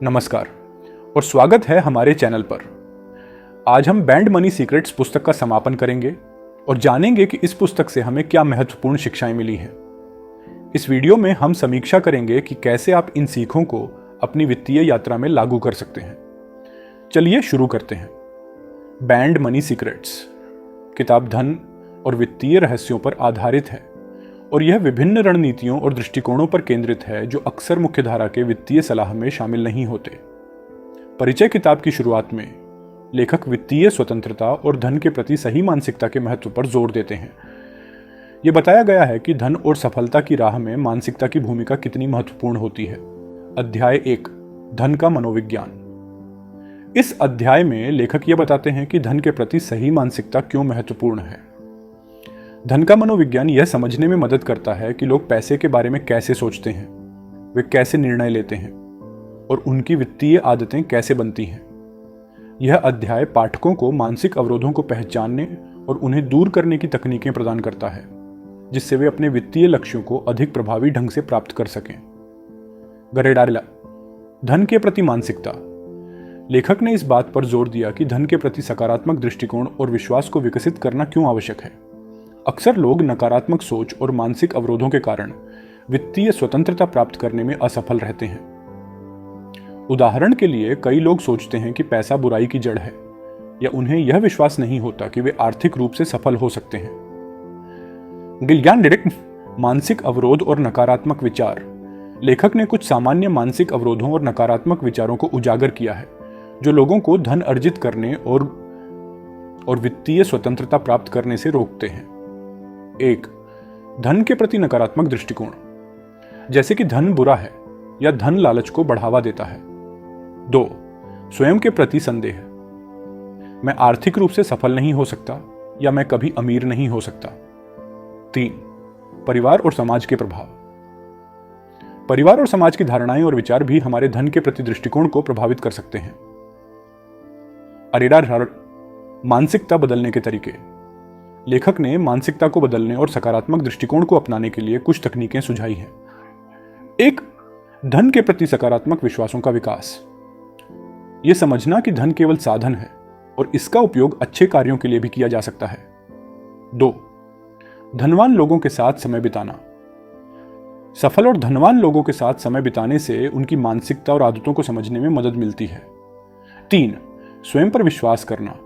नमस्कार और स्वागत है हमारे चैनल पर। आज हम बैंड मनी सीक्रेट्स पुस्तक का समापन करेंगे और जानेंगे कि इस पुस्तक से हमें क्या महत्वपूर्ण शिक्षाएं मिली हैं। इस वीडियो में हम समीक्षा करेंगे कि कैसे आप इन सीखों को अपनी वित्तीय यात्रा में लागू कर सकते हैं। चलिए शुरू करते हैं। बैंड मनी सीक्रेट्स किताब धन और वित्तीय रहस्यों पर आधारित है और यह विभिन्न रणनीतियों और दृष्टिकोणों पर केंद्रित है जो अक्सर मुख्यधारा के वित्तीय सलाह में शामिल नहीं होते। परिचय किताब की शुरुआत में लेखक वित्तीय स्वतंत्रता और धन के प्रति सही मानसिकता के महत्व पर जोर देते हैं। यह बताया गया है कि धन और सफलता की राह में मानसिकता की भूमिका कितनी महत्वपूर्ण होती है। अध्याय 1 धन का मनोविज्ञान। इस अध्याय में लेखक यह बताते हैं कि धन के प्रति सही मानसिकता क्यों महत्वपूर्ण है। धन का मनोविज्ञान यह समझने में मदद करता है कि लोग पैसे के बारे में कैसे सोचते हैं, वे कैसे निर्णय लेते हैं और उनकी वित्तीय आदतें कैसे बनती हैं। यह अध्याय पाठकों को मानसिक अवरोधों को पहचानने और उन्हें दूर करने की तकनीकें प्रदान करता है, जिससे वे अपने वित्तीय लक्ष्यों को अधिक प्रभावी ढंग से प्राप्त कर सकें। गरेडारिला धन के प्रति मानसिकता। लेखक ने इस बात पर जोर दिया कि धन के प्रति सकारात्मक दृष्टिकोण और विश्वास को विकसित करना क्यों आवश्यक है। अक्सर लोग नकारात्मक सोच और मानसिक अवरोधों के कारण वित्तीय स्वतंत्रता प्राप्त करने में असफल रहते हैं। उदाहरण के लिए, कई लोग सोचते हैं कि पैसा बुराई की जड़ है, या उन्हें यह विश्वास नहीं होता कि वे आर्थिक रूप से सफल हो सकते हैं। गिलग्यान डायरेक्ट मानसिक अवरोध और नकारात्मक विचार। लेखक ने कुछ सामान्य मानसिक अवरोधों और नकारात्मक विचारों को उजागर किया है जो लोगों को धन अर्जित करने और वित्तीय स्वतंत्रता प्राप्त करने से रोकते हैं। 1. धन के प्रति नकारात्मक दृष्टिकोण, जैसे कि धन बुरा है या धन लालच को बढ़ावा देता है। 2. स्वयं के प्रति संदेह, मैं आर्थिक रूप से सफल नहीं हो सकता या मैं कभी अमीर नहीं हो सकता। 3. परिवार और समाज के प्रभाव। परिवार और समाज की धारणाएं और विचार भी हमारे धन के प्रति दृष्टिकोण को प्रभावित कर सकते हैं। अरेडार मानसिकता बदलने के तरीके। लेखक ने मानसिकता को बदलने और सकारात्मक दृष्टिकोण को अपनाने के लिए कुछ तकनीकें सुझाई हैं। 1. धन के प्रति सकारात्मक विश्वासों का विकास। यह समझना कि धन केवल साधन है और इसका उपयोग अच्छे कार्यों के लिए भी किया जा सकता है। 2. धनवान लोगों के साथ समय बिताना। सफल और धनवान लोगों के साथ समय बिताने से उनकी मानसिकता और आदतों को समझने में मदद मिलती है। 3. स्वयं पर विश्वास करना,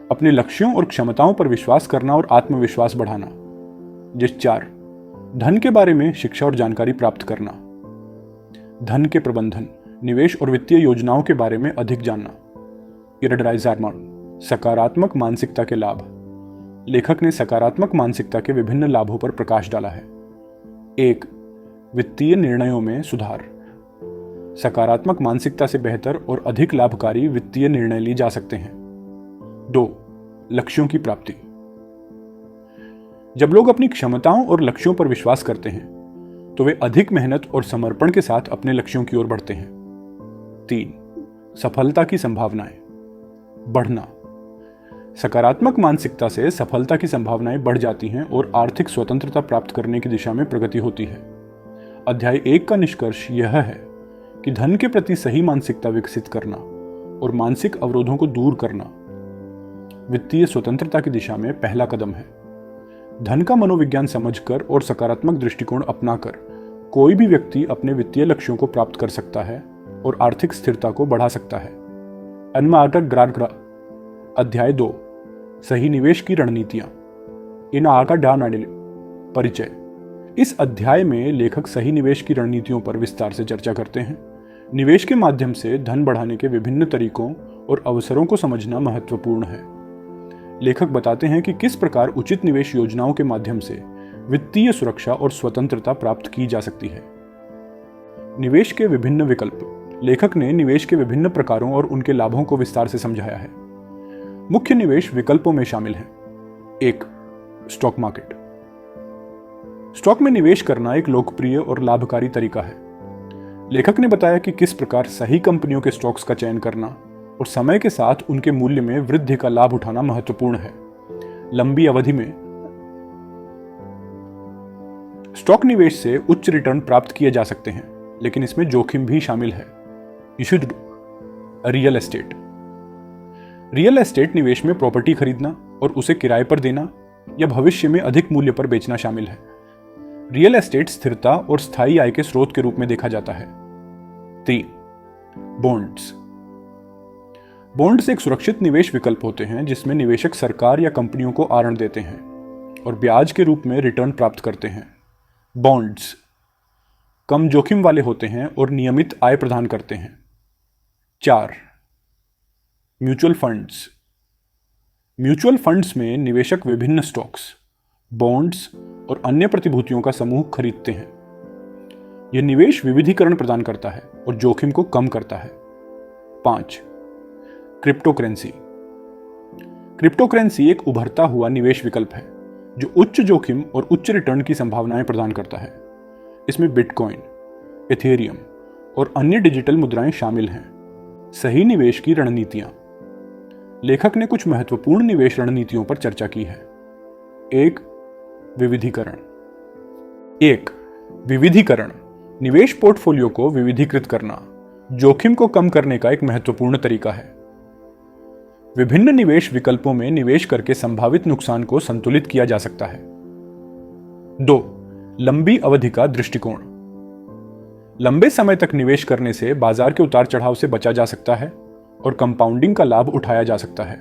अपने लक्ष्यों और क्षमताओं पर विश्वास करना और आत्मविश्वास बढ़ाना। 4. धन के बारे में शिक्षा और जानकारी प्राप्त करना, धन के प्रबंधन, निवेश और वित्तीय योजनाओं के बारे में अधिक जानना। सकारात्मक मानसिकता के लाभ। लेखक ने सकारात्मक मानसिकता के विभिन्न लाभों पर प्रकाश डाला है। 1. वित्तीय निर्णयों में सुधार। सकारात्मक मानसिकता से बेहतर और अधिक लाभकारी वित्तीय निर्णय लिए जा सकते हैं। 2. लक्ष्यों की प्राप्ति। जब लोग अपनी क्षमताओं और लक्ष्यों पर विश्वास करते हैं तो वे अधिक मेहनत और समर्पण के साथ अपने लक्ष्यों की ओर बढ़ते हैं। 3. सफलता की संभावनाएं बढ़ना। सकारात्मक मानसिकता से सफलता की संभावनाएं बढ़ जाती हैं और आर्थिक स्वतंत्रता प्राप्त करने की दिशा में प्रगति होती है। अध्याय 1 का निष्कर्ष यह है कि धन के प्रति सही मानसिकता विकसित करना और मानसिक अवरोधों को दूर करना वित्तीय स्वतंत्रता की दिशा में पहला कदम है। धन का मनोविज्ञान समझकर और सकारात्मक दृष्टिकोण अपनाकर कोई भी व्यक्ति अपने वित्तीय लक्ष्यों को प्राप्त कर सकता है और आर्थिक स्थिरता को बढ़ा सकता है। अध्याय 2 सही निवेश की रणनीतियां। परिचय। इस अध्याय में लेखक सही निवेश की रणनीतियों पर विस्तार से चर्चा करते हैं। निवेश के माध्यम से धन बढ़ाने के विभिन्न तरीकों और अवसरों को समझना महत्वपूर्ण है। लेखक बताते हैं कि किस प्रकार उचित निवेश योजनाओं के माध्यम से वित्तीय सुरक्षा और स्वतंत्रता प्राप्त की जा सकती है। निवेश के विभिन्न विकल्प। लेखक ने निवेश के विभिन्न प्रकारों और उनके लाभों को विस्तार से समझाया है। मुख्य निवेश विकल्पों में शामिल हैं। 1. Stock market. स्टॉक में निवेश करना एक लोकप्रिय और लाभकारी तरीका है। लेखक ने बताया कि किस प्रकार सही कंपनियों के स्टॉक्स का चयन करना और समय के साथ उनके मूल्य में वृद्धि का लाभ उठाना महत्वपूर्ण है। लंबी अवधि में स्टॉक निवेश से उच्च रिटर्न प्राप्त किए जा सकते हैं, लेकिन इसमें जोखिम भी शामिल है। You should real estate. Real estate निवेश में प्रॉपर्टी खरीदना और उसे किराए पर देना या भविष्य में अधिक मूल्य पर बेचना शामिल है। रियल एस्टेट स्थिरता और स्थायी आय के स्रोत के रूप में देखा जाता है। 3. बॉन्ड्स। बॉन्ड्स एक सुरक्षित निवेश विकल्प होते हैं जिसमें निवेशक सरकार या कंपनियों को आरण देते हैं और ब्याज के रूप में रिटर्न प्राप्त करते हैं। बॉन्ड्स कम जोखिम वाले होते हैं और नियमित आय प्रदान करते हैं। 4. Mutual funds. म्यूचुअल फंड्स में निवेशक विभिन्न स्टॉक्स, बॉन्ड्स और अन्य प्रतिभूतियों का समूह खरीदते हैं। यह निवेश विविधीकरण प्रदान करता है और जोखिम को कम करता है। 5. क्रिप्टोकरेंसी। क्रिप्टोकरेंसी एक उभरता हुआ निवेश विकल्प है जो उच्च जोखिम और उच्च रिटर्न की संभावनाएं प्रदान करता है। इसमें बिटकॉइन, इथेरियम और अन्य डिजिटल मुद्राएं शामिल हैं। सही निवेश की रणनीतियां। लेखक ने कुछ महत्वपूर्ण निवेश रणनीतियों पर चर्चा की है। 1. विविधीकरण। 1. विविधीकरण निवेश पोर्टफोलियो को विविधीकृत करना जोखिम को कम करने का एक महत्वपूर्ण तरीका है। विभिन्न निवेश विकल्पों में निवेश करके संभावित नुकसान को संतुलित किया जा सकता है। 2. लंबी अवधि का दृष्टिकोण। लंबे समय तक निवेश करने से बाजार के उतार चढ़ाव से बचा जा सकता है और कंपाउंडिंग का लाभ उठाया जा सकता है।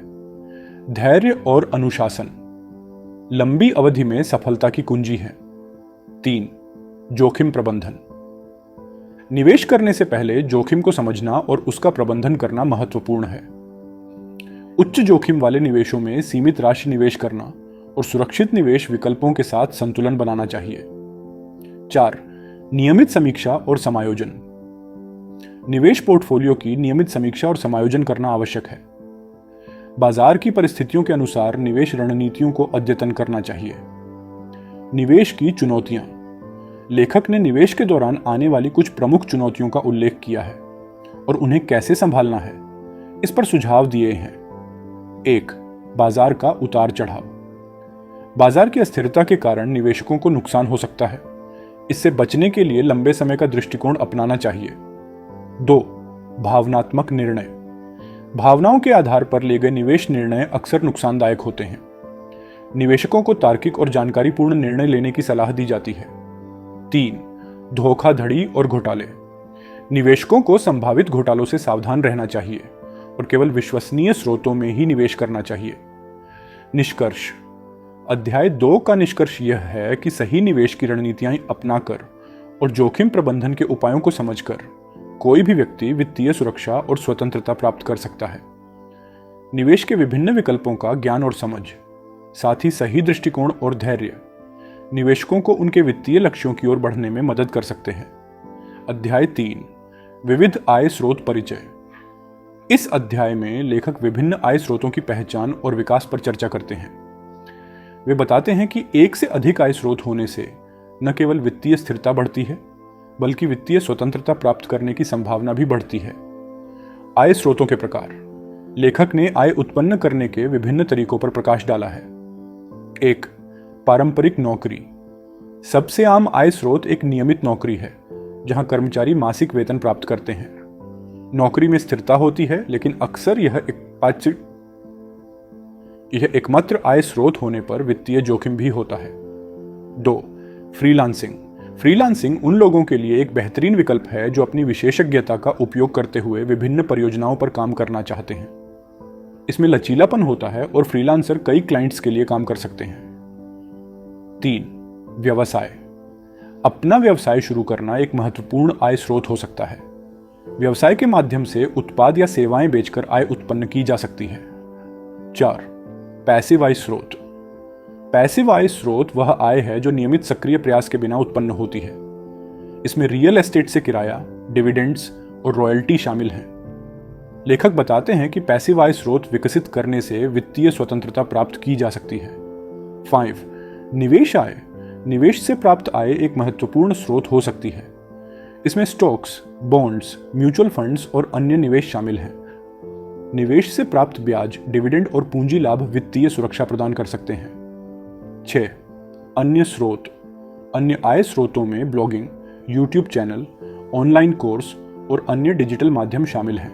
धैर्य और अनुशासन लंबी अवधि में सफलता की कुंजी है। 3. जोखिम प्रबंधन। निवेश करने से पहले जोखिम को समझना और उसका प्रबंधन करना महत्वपूर्ण है। उच्च जोखिम वाले निवेशों में सीमित राशि निवेश करना और सुरक्षित निवेश विकल्पों के साथ संतुलन बनाना चाहिए। 4. नियमित समीक्षा और समायोजन। निवेश पोर्टफोलियो की नियमित समीक्षा और समायोजन करना आवश्यक है। बाजार की परिस्थितियों के अनुसार निवेश रणनीतियों को अद्यतन करना चाहिए। निवेश की चुनौतियां। लेखक ने निवेश के दौरान आने वाली कुछ प्रमुख चुनौतियों का उल्लेख किया है और उन्हें कैसे संभालना है इस पर सुझाव दिए हैं। 1. बाजार का उतार चढ़ाव। बाजार की अस्थिरता के कारण निवेशकों को नुकसान हो सकता है। इससे बचने के लिए लंबे समय का दृष्टिकोण अपनाना चाहिए। 2. भावनात्मक निर्णय। भावनाओं के आधार पर लिए गए निवेश निर्णय अक्सर नुकसानदायक होते हैं। निवेशकों को तार्किक और जानकारीपूर्ण निर्णय लेने की सलाह दी जाती है। 3. धोखाधड़ी और घोटाले। निवेशकों को संभावित घोटालों से सावधान रहना चाहिए और केवल विश्वसनीय स्रोतों में ही निवेश करना चाहिए। निष्कर्ष। अध्याय 2 का निष्कर्ष यह है कि सही निवेश की रणनीतियां अपनाकर और जोखिम प्रबंधन के उपायों को समझकर कोई भी व्यक्ति वित्तीय सुरक्षा और स्वतंत्रता प्राप्त कर सकता है। निवेश के विभिन्न विकल्पों का ज्ञान और समझ, साथ ही सही दृष्टिकोण और धैर्य निवेशकों को उनके वित्तीय लक्ष्यों की ओर बढ़ने में मदद कर सकते हैं। अध्याय 3 विविध आय स्रोत परिचय। इस अध्याय में लेखक विभिन्न आय स्रोतों की पहचान और विकास पर चर्चा करते हैं। वे बताते हैं कि एक से अधिक आय स्रोत होने से न केवल वित्तीय स्थिरता बढ़ती है बल्कि वित्तीय स्वतंत्रता प्राप्त करने की संभावना भी बढ़ती है। आय स्रोतों के प्रकार। लेखक ने आय उत्पन्न करने के विभिन्न तरीकों पर प्रकाश डाला है। 1. पारंपरिक नौकरी। सबसे आम आय स्रोत एक नियमित नौकरी है जहां कर्मचारी मासिक वेतन प्राप्त करते हैं। नौकरी में स्थिरता होती है लेकिन अक्सर यह एकमात्र आय स्रोत होने पर वित्तीय जोखिम भी होता है। 2. फ्रीलांसिंग। फ्रीलांसिंग उन लोगों के लिए एक बेहतरीन विकल्प है जो अपनी विशेषज्ञता का उपयोग करते हुए विभिन्न परियोजनाओं पर काम करना चाहते हैं। इसमें लचीलापन होता है और फ्रीलांसर कई क्लाइंट्स के लिए काम कर सकते हैं। 3. व्यवसाय। अपना व्यवसाय शुरू करना एक महत्वपूर्ण आय स्रोत हो सकता है। व्यवसाय के माध्यम से उत्पाद या सेवाएं बेचकर आय उत्पन्न की जा सकती है। 4. पैसिव आय स्रोत। पैसिव आय स्रोत वह आय है जो नियमित सक्रिय प्रयास के बिना उत्पन्न होती है। इसमें रियल एस्टेट से किराया, डिविडेंड्स और रॉयल्टी शामिल हैं। लेखक बताते हैं कि पैसिव आय स्रोत विकसित करने से वित्तीय स्वतंत्रता प्राप्त की जा सकती है। 5. निवेश आय। निवेश से प्राप्त आय एक महत्वपूर्ण स्रोत हो सकती है। इसमें स्टॉक्स, बॉन्ड्स, म्यूचुअल फंड्स और अन्य निवेश शामिल हैं। निवेश से प्राप्त ब्याज, डिविडेंड और पूंजी लाभ वित्तीय सुरक्षा प्रदान कर सकते हैं। 6. अन्य स्रोत। अन्य आय स्रोतों में blogging, YouTube channel, online course और अन्य डिजिटल माध्यम शामिल हैं।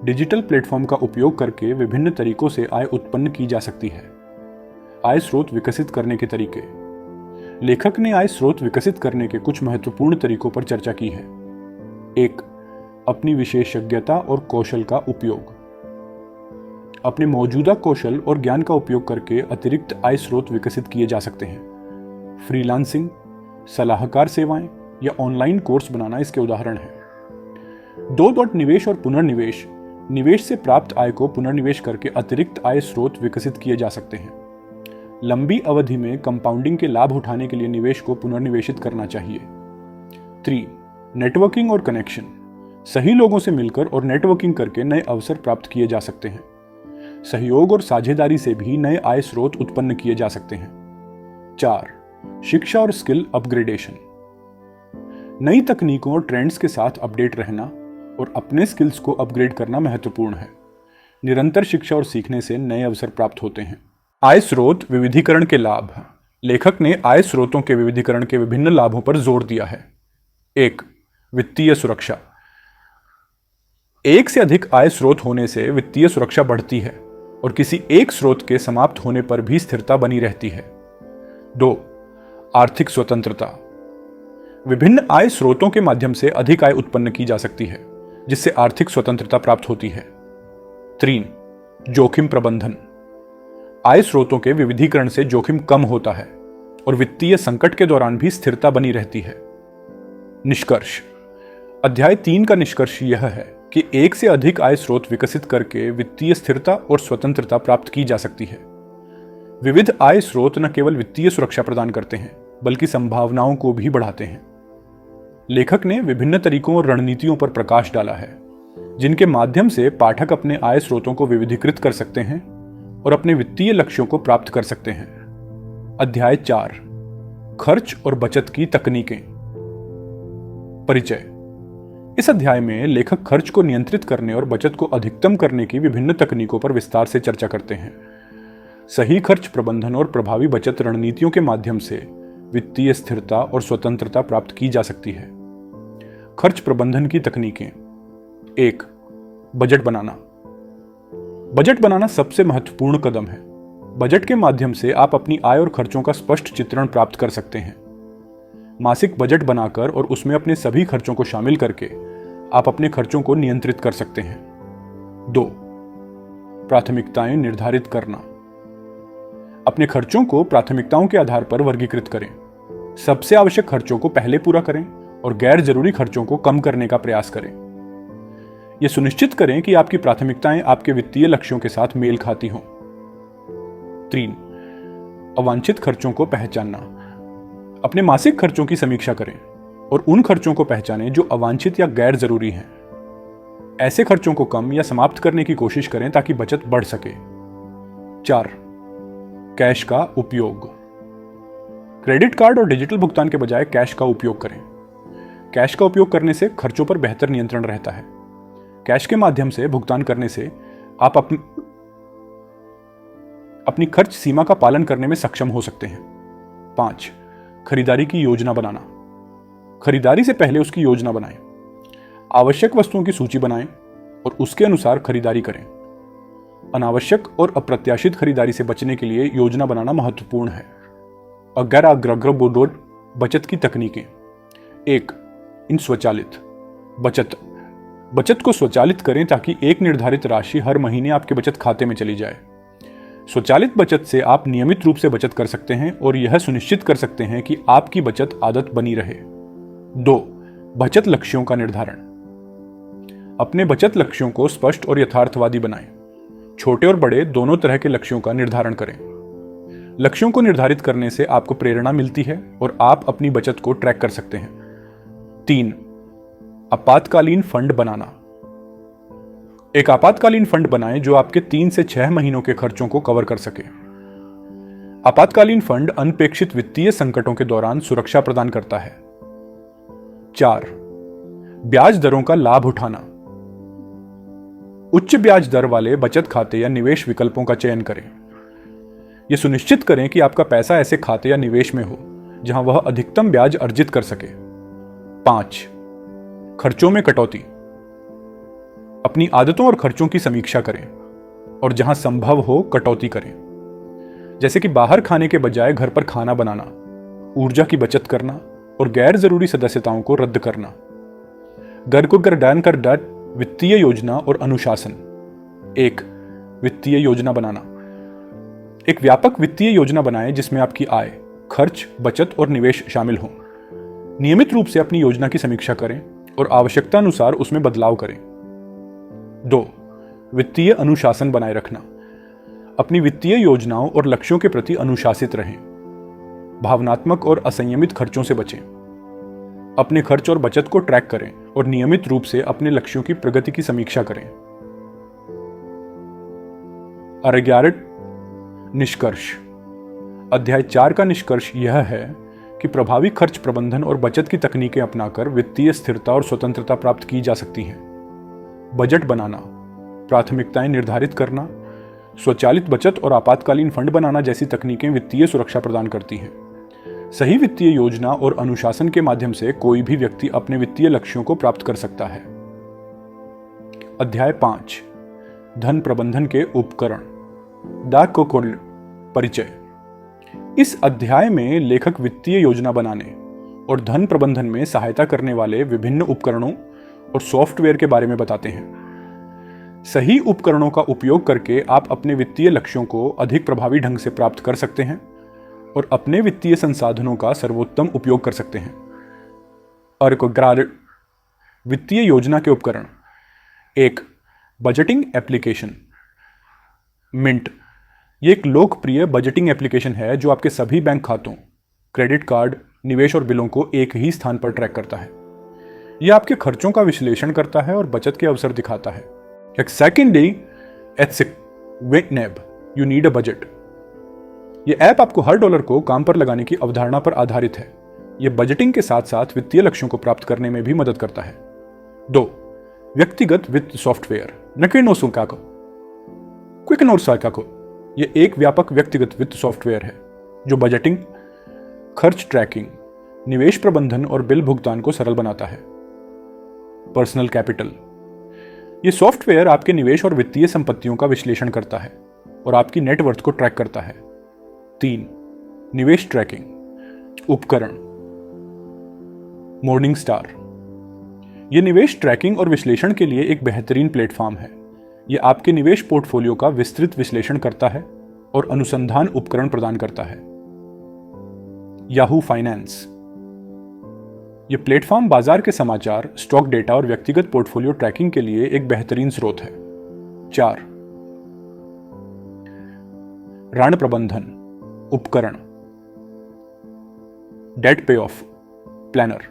डिजिटल प्लेटफॉर्म का उपयोग करके विभिन्न तरीकों से आय उत्पन्न की जा सकती है। आय स्रोत विकसित करने के तरीके। लेखक ने आय स्रोत विकसित करने के कुछ महत्वपूर्ण तरीकों पर चर्चा की है। 1. अपनी विशेषज्ञता और कौशल का उपयोग। अपने मौजूदा कौशल और ज्ञान का उपयोग करके अतिरिक्त आय स्रोत विकसित किए जा सकते हैं। फ्रीलांसिंग, सलाहकार सेवाएं या ऑनलाइन कोर्स बनाना इसके उदाहरण हैं। 2. निवेश और पुनर्निवेश। निवेश से प्राप्त आय को पुनर्निवेश करके अतिरिक्त आय स्रोत विकसित किए जा सकते हैं। लंबी अवधि में कंपाउंडिंग के लाभ उठाने के लिए निवेश को पुनर्निवेशित करना चाहिए। 3. नेटवर्किंग और कनेक्शन। सही लोगों से मिलकर और नेटवर्किंग करके नए अवसर प्राप्त किए जा सकते हैं। सहयोग और साझेदारी से भी नए आय स्रोत उत्पन्न किए जा सकते हैं। 4. शिक्षा और स्किल अपग्रेडेशन। नई तकनीकों और ट्रेंड्स के साथ अपडेट रहना और अपने स्किल्स को अपग्रेड करना महत्वपूर्ण है। निरंतर शिक्षा और सीखने से नए अवसर प्राप्त होते हैं। आय स्रोत विविधीकरण के लाभ। लेखक ने आय स्रोतों के विविधीकरण के विभिन्न लाभों पर जोर दिया है। 1. वित्तीय सुरक्षा। एक से अधिक आय स्रोत होने से वित्तीय सुरक्षा बढ़ती है और किसी एक स्रोत के समाप्त होने पर भी स्थिरता बनी रहती है। 2. आर्थिक स्वतंत्रता। विभिन्न आय स्रोतों के माध्यम से अधिक आय उत्पन्न की जा सकती है, जिससे आर्थिक स्वतंत्रता प्राप्त होती है। 3. जोखिम प्रबंधन। आय स्रोतों के विविधीकरण से जोखिम कम होता है और वित्तीय संकट के दौरान भी स्थिरता बनी रहती है। निष्कर्ष। अध्याय 3 का निष्कर्ष यह है कि एक से अधिक आय स्रोत विकसित करके वित्तीय स्थिरता और स्वतंत्रता प्राप्त की जा सकती है। विविध आय स्रोत न केवल वित्तीय सुरक्षा प्रदान करते हैं, बल्कि संभावनाओं को भी बढ़ाते हैं। लेखक ने विभिन्न तरीकों और रणनीतियों पर प्रकाश डाला है, जिनके माध्यम से पाठक अपने आय स्रोतों को विविधीकृत कर सकते हैं और अपने वित्तीय लक्ष्यों को प्राप्त कर सकते हैं। अध्याय 4, खर्च और बचत की तकनीकें। परिचय। इस अध्याय में लेखक खर्च को नियंत्रित करने और बचत को अधिकतम करने की विभिन्न तकनीकों पर विस्तार से चर्चा करते हैं। सही खर्च प्रबंधन और प्रभावी बचत रणनीतियों के माध्यम से वित्तीय स्थिरता और स्वतंत्रता प्राप्त की जा सकती है। खर्च प्रबंधन की तकनीकें। 1. बजट बनाना। बजट बनाना सबसे महत्वपूर्ण कदम है। बजट के माध्यम से आप अपनी आय और खर्चों का स्पष्ट चित्रण प्राप्त कर सकते हैं। मासिक बजट बनाकर और उसमें अपने सभी खर्चों को शामिल करके आप अपने खर्चों को नियंत्रित कर सकते हैं। 2. प्राथमिकताएं निर्धारित करना। अपने खर्चों को प्राथमिकताओं के आधार पर वर्गीकृत करें। सबसे आवश्यक खर्चों को पहले पूरा करें और गैर जरूरी खर्चों को कम करने का प्रयास करें। यह सुनिश्चित करें कि आपकी प्राथमिकताएं आपके वित्तीय लक्ष्यों के साथ मेल खाती हों। 3. अवांछित खर्चों को पहचानना। अपने मासिक खर्चों की समीक्षा करें और उन खर्चों को पहचानें जो अवांछित या गैर जरूरी हैं। ऐसे खर्चों को कम या समाप्त करने की कोशिश करें ताकि बचत बढ़ सके। 4. कैश का उपयोग। क्रेडिट कार्ड और डिजिटल भुगतान के बजाय कैश का उपयोग करें। कैश का उपयोग करने से खर्चों पर बेहतर नियंत्रण रहता है। कैश के माध्यम से भुगतान करने से आप अपनी खर्च सीमा का पालन करने में सक्षम हो सकते हैं। 5. खरीदारी की योजना बनाना। खरीदारी से पहले उसकी योजना बनाएं। आवश्यक वस्तुओं की सूची बनाएं और उसके अनुसार खरीदारी करें। अनावश्यक और अप्रत्याशित खरीदारी से बचने के लिए योजना बनाना महत्वपूर्ण है। बचत की तकनीकें। 1. इन स्वचालित बचत को स्वचालित करें ताकि एक निर्धारित राशि हर महीने आपके बचत खाते में चली जाए। स्वचालित बचत से आप नियमित रूप से बचत कर सकते हैं और यह सुनिश्चित कर सकते हैं कि आपकी बचत आदत बनी रहे। 2. बचत लक्ष्यों का निर्धारण। अपने बचत लक्ष्यों को स्पष्ट और यथार्थवादी बनाएं। छोटे और बड़े दोनों तरह के लक्ष्यों का निर्धारण करें। लक्ष्यों को निर्धारित करने से आपको प्रेरणा मिलती है और आप अपनी बचत को ट्रैक कर सकते हैं। 3. आपातकालीन फंड बनाना। एक आपातकालीन फंड बनाएं जो आपके 3 से 6 महीनों के खर्चों को कवर कर सके। आपातकालीन फंड अनपेक्षित वित्तीय संकटों के दौरान सुरक्षा प्रदान करता है। 4. ब्याज दरों का लाभ उठाना। उच्च ब्याज दर वाले बचत खाते या निवेश विकल्पों का चयन करें। यह सुनिश्चित करें कि आपका पैसा ऐसे खाते या निवेश में हो जहां वह अधिकतम ब्याज अर्जित कर सके। 5. खर्चों में कटौती। अपनी आदतों और खर्चों की समीक्षा करें और जहां संभव हो कटौती करें, जैसे कि बाहर खाने के बजाय घर पर खाना बनाना, ऊर्जा की बचत करना और गैर जरूरी सदस्यताओं को रद्द करना। घर को गर्दान कर डर वित्तीय योजना और अनुशासन। एक, वित्तीय योजना बनाना। एक व्यापक वित्तीय योजना बनाएं जिसमें आपकी आय, खर्च, बचत और निवेश शामिल हों। नियमित रूप से अपनी योजना की समीक्षा करें और आवश्यकता अनुसार उसमें बदलाव करें। 2, वित्तीय अनुशासन बनाए रखना। अपनी वित्तीय योजनाओं और लक्ष्यों के प्रति अनुशासित रहें। भावनात्मक और असंयमित खर्चों से बचें। अपने खर्च और बचत को ट्रैक करें और नियमित रूप से अपने लक्ष्यों की प्रगति की समीक्षा करें। 11 निष्कर्ष। अध्याय 4 का निष्कर्ष यह है कि प्रभावी खर्च प्रबंधन और बचत की तकनीकें अपनाकर वित्तीय स्थिरता और स्वतंत्रता प्राप्त की जा सकती है। बजट बनाना, प्राथमिकताएं निर्धारित करना, स्वचालित बचत और आपातकालीन फंड बनाना जैसी तकनीकें वित्तीय सुरक्षा प्रदान करती हैं। सही वित्तीय योजना और अनुशासन के माध्यम से कोई भी व्यक्ति अपने वित्तीय लक्ष्यों को प्राप्त कर सकता है। अध्याय 5, धन प्रबंधन के उपकरण। डाक को परिचय। इस अध्याय में लेखक वित्तीय योजना बनाने और धन प्रबंधन में सहायता करने वाले विभिन्न उपकरणों और सॉफ्टवेयर के बारे में बताते हैं। सही उपकरणों का उपयोग करके आप अपने वित्तीय लक्ष्यों को अधिक प्रभावी ढंग से प्राप्त कर सकते हैं और अपने वित्तीय संसाधनों का सर्वोत्तम उपयोग कर सकते हैं। और वित्तीय योजना के उपकरण। 1, बजटिंग एप्लीकेशन। मिंट। ये एक लोकप्रिय बजटिंग एप्लीकेशन है जो आपके सभी बैंक खातों, क्रेडिट कार्ड, निवेश और बिलों को एक ही स्थान पर ट्रैक करता है। यह आपके खर्चों का विश्लेषण करता है और बचत के अवसर दिखाता है। Secondly, you need a budget. यह ऐप आपको हर डॉलर को काम पर लगाने की अवधारणा पर आधारित है। यह बजटिंग के साथ साथ वित्तीय लक्ष्यों को प्राप्त करने में भी मदद करता है। 2, व्यक्तिगत वित्त सॉफ्टवेयर। क्विकनोर। यह एक व्यापक व्यक्तिगत वित्त सॉफ्टवेयर है जो बजटिंग, खर्च ट्रैकिंग, निवेश प्रबंधन और बिल भुगतान को सरल बनाता है। Personal capital. यह सॉफ्टवेयर आपके निवेश और वित्तीय संपत्तियों का विश्लेषण करता है और आपकी नेटवर्थ को ट्रैक करता है। 3, निवेश ट्रैकिंग उपकरण। Morning star. यह निवेश ट्रैकिंग और विश्लेषण के लिए एक बेहतरीन प्लेटफॉर्म है। यह आपके निवेश पोर्टफोलियो का विस्तृत विश्लेषण करता है और अनुसंधान उपकरण प्रदान करता है। Yahoo finance. यह प्लेटफॉर्म बाजार के समाचार, स्टॉक डेटा और व्यक्तिगत पोर्टफोलियो ट्रैकिंग के लिए एक बेहतरीन स्रोत है। 4, ऋण प्रबंधन उपकरण। डेट पे ऑफ प्लानर।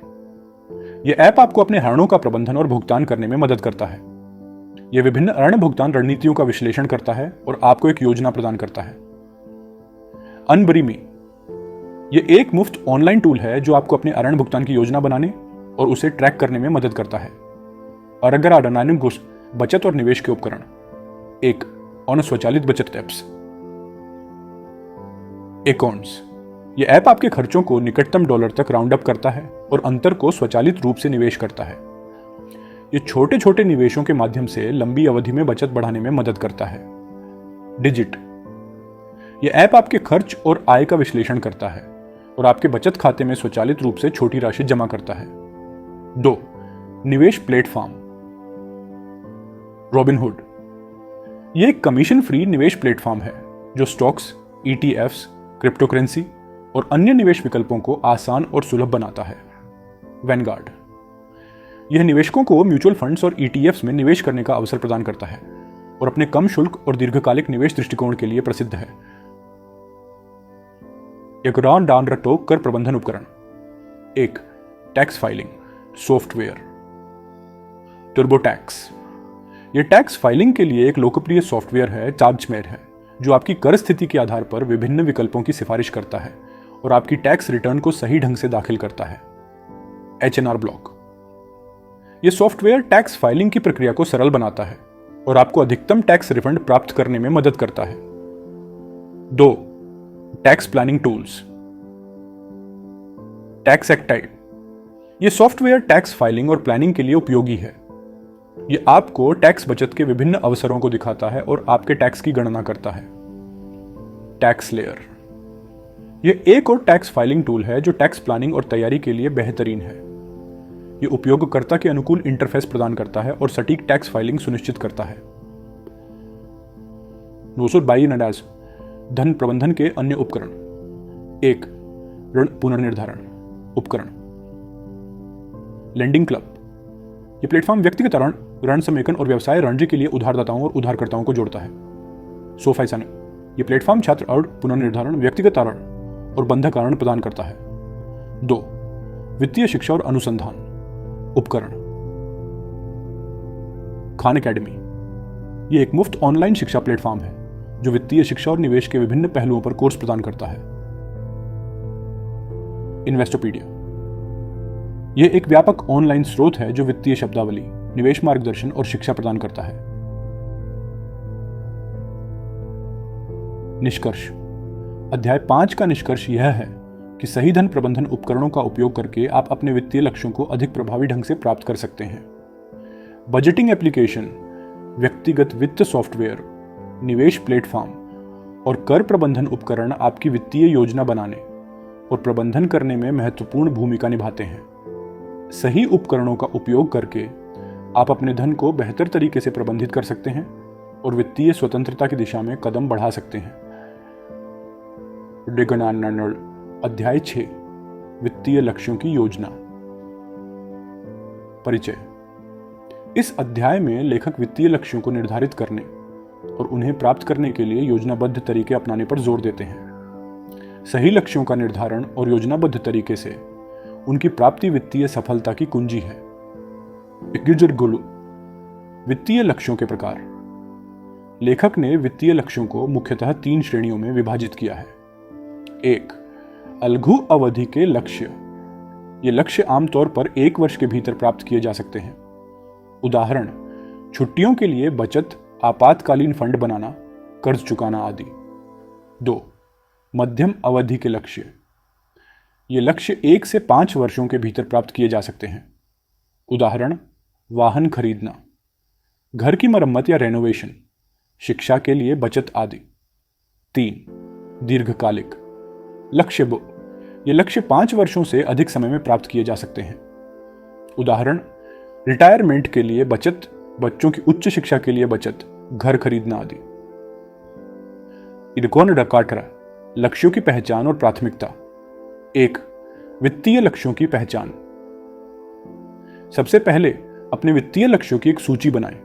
यह ऐप आपको अपने ऋणों का प्रबंधन और भुगतान करने में मदद करता है। यह विभिन्न ऋण भुगतान रणनीतियों का विश्लेषण करता है और आपको एक योजना प्रदान करता है। अनबरीमी। यह एक मुफ्त ऑनलाइन टूल है जो आपको अपने ऋण भुगतान की योजना बनाने और उसे ट्रैक करने में मदद करता है। और अगर आडानानिम बचत और निवेश के उपकरण। 1, स्वचालित बचत ऐप्स। अकाउंट्स। यह ऐप आपके खर्चों को निकटतम डॉलर तक राउंड अप करता है और अंतर को स्वचालित रूप से निवेश करता है। ये छोटे छोटे निवेशों के माध्यम से लंबी अवधि में बचत बढ़ाने में मदद करता है। डिजिट। यह ऐप आपके खर्च और आय का विश्लेषण करता है और आपके बचत खाते में स्वचालित रूप से छोटी राशि जमा करता है। 2, निवेश प्लेटफॉर्म। रॉबिनहुड। यह एक कमीशन फ्री निवेश प्लेटफॉर्म है जो स्टॉक्स, ETFs, क्रिप्टो करेंसी और अन्य निवेश विकल्पों को आसान और सुलभ बनाता है। वैनगार्ड। यह निवेशकों को म्यूचुअल फंड्स और ETFs में निवेश करने का अवसर प्रदान करता है और अपने कम शुल्क और दीर्घकालिक निवेश दृष्टिकोण के लिए प्रसिद्ध है। एक कर प्रबंधन उपकरण। 1, टैक्स फाइलिंग सॉफ्टवेयर। टर्बोटैक्स। यह टैक्स फाइलिंग के लिए एक लोकप्रिय सॉफ्टवेयर है, चार्जमेर है, जो आपकी कर स्थिति के आधार पर विभिन्न विकल्पों की सिफारिश करता है और आपकी टैक्स रिटर्न को सही ढंग से दाखिल करता है। H&R block. यह सॉफ्टवेयर टैक्स फाइलिंग की प्रक्रिया को सरल बनाता है और आपको अधिकतम टैक्स रिफंड प्राप्त करने में मदद करता है। 2, टैक्स प्लानिंग टूल्स। टैक्स एक्टाइव। ये सॉफ्टवेयर टैक्स फाइलिंग और प्लानिंग के लिए उपयोगी है। ये आपको टैक्स बचत के विभिन्न अवसरों को दिखाता है और आपके टैक्स की गणना करता है। टैक्स लेयर, ये एक और टैक्स फाइलिंग टूल है जो टैक्स प्लानिंग और तैयारी के लिए बेहतरीन है। ये उपयोगकर्ता के अनुकूल इंटरफेस प्रदान करता है और सटीक टैक्स फाइलिंग सुनिश्चित करता है। नोसुर बाई नडास धन प्रबंधन के अन्य उपकरण। 1. ऋण पुनर्निर्धारण उपकरण। लेंडिंग क्लब, यह प्लेटफॉर्म व्यक्तिगत ऋण समेकन और व्यवसाय रणजी के लिए उधारदाताओं और उधारकर्ताओं को जोड़ता है। सोफाइसन, यह प्लेटफॉर्म छात्र ऋण पुनर्निर्धारण, व्यक्तिगत ऋण और बंधक ऋण प्रदान करता है। 2. वित्तीय शिक्षा और अनुसंधान उपकरण। खान अकेडमी, यह एक मुफ्त ऑनलाइन शिक्षा प्लेटफॉर्म है जो वित्तीय शिक्षा और निवेश के विभिन्न पहलुओं पर कोर्स प्रदान करता है। इन्वेस्टोपीडिया, यह एक व्यापक ऑनलाइन स्रोत है जो वित्तीय शब्दावली, निवेश मार्गदर्शन और शिक्षा प्रदान करता है। निष्कर्ष, अध्याय 5 का निष्कर्ष यह है कि सही धन प्रबंधन उपकरणों का उपयोग करके आप अपने वित्तीय लक्ष्यों को अधिक प्रभावी ढंग से प्राप्त कर सकते हैं। बजटिंग एप्लीकेशन, व्यक्तिगत वित्त सॉफ्टवेयर, निवेश प्लेटफॉर्म और कर प्रबंधन उपकरण आपकी वित्तीय योजना बनाने और प्रबंधन करने में महत्वपूर्ण भूमिका निभाते हैं। सही उपकरणों का उपयोग करके आप अपने धन को बेहतर तरीके से प्रबंधित कर सकते हैं और वित्तीय स्वतंत्रता की दिशा में कदम बढ़ा सकते हैं। अध्याय 6, वित्तीय लक्ष्यों की योजना। परिचय, इस अध्याय में लेखक वित्तीय लक्ष्यों को निर्धारित करने और उन्हें प्राप्त करने के लिए योजनाबद्ध तरीके अपनाने पर जोर देते हैं। सही लक्ष्यों का निर्धारण और योजनाबद्ध तरीके से उनकी प्राप्ति वित्तीय सफलता की कुंजी है। वित्तीय लक्ष्यों के प्रकार। लेखक ने वित्तीय लक्ष्यों को मुख्यतः 3 श्रेणियों में विभाजित किया है। 1. लघु अवधि के लक्ष्य, ये लक्ष्य आमतौर पर 1 वर्ष के भीतर प्राप्त किए जा सकते हैं। उदाहरण, छुट्टियों के लिए बचत, आपातकालीन फंड बनाना, कर्ज चुकाना आदि। 2. मध्यम अवधि के लक्ष्य, ये लक्ष्य 1 से 5 वर्षों के भीतर प्राप्त किए जा सकते हैं। उदाहरण, वाहन खरीदना, घर की मरम्मत या रेनोवेशन, शिक्षा के लिए बचत आदि। 3. दीर्घकालिक लक्ष्य, ये लक्ष्य 5 वर्षों से अधिक समय में प्राप्त किए जा सकते हैं। उदाहरण, रिटायरमेंट के लिए बचत, बच्चों की उच्च शिक्षा के लिए बचत, घर खरीदना आदि। लक्ष्यों की पहचान और प्राथमिकता। 1. वित्तीय लक्ष्यों की पहचान। सबसे पहले अपने वित्तीय लक्ष्यों की एक सूची बनाएं।